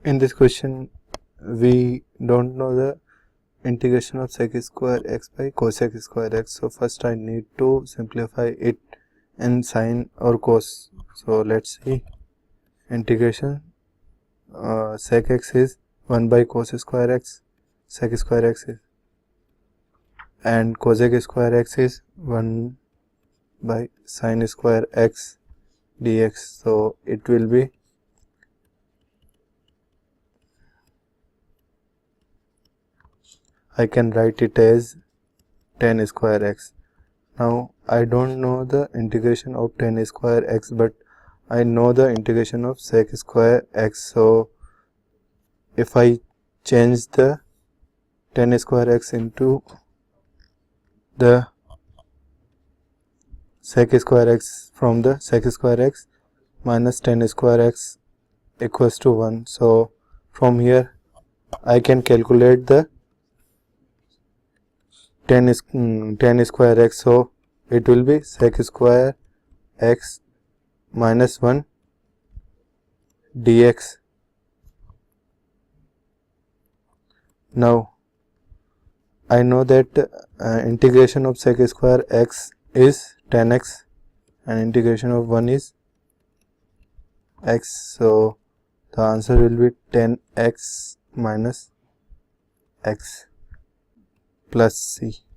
In this question we don't know the integration of sec square x by cosec square x. So first I need to simplify it in sine or cos. So let's see. Integration sec x is 1 by cos square x, sec square x is, and cosec square x is 1 by sine square x dx. So it will be I can write it as tan square x. Now I don't know the integration of tan square x, but I know the integration of sec square x. So if I change the tan square x into the sec square x from the sec square x minus tan square x equals to 1. So from here I can calculate the tan square x. So it will be sec square x minus 1 dx. Now I know that integration of sec square x is tan x and integration of 1 is x. So the answer will be tan x minus x plus c.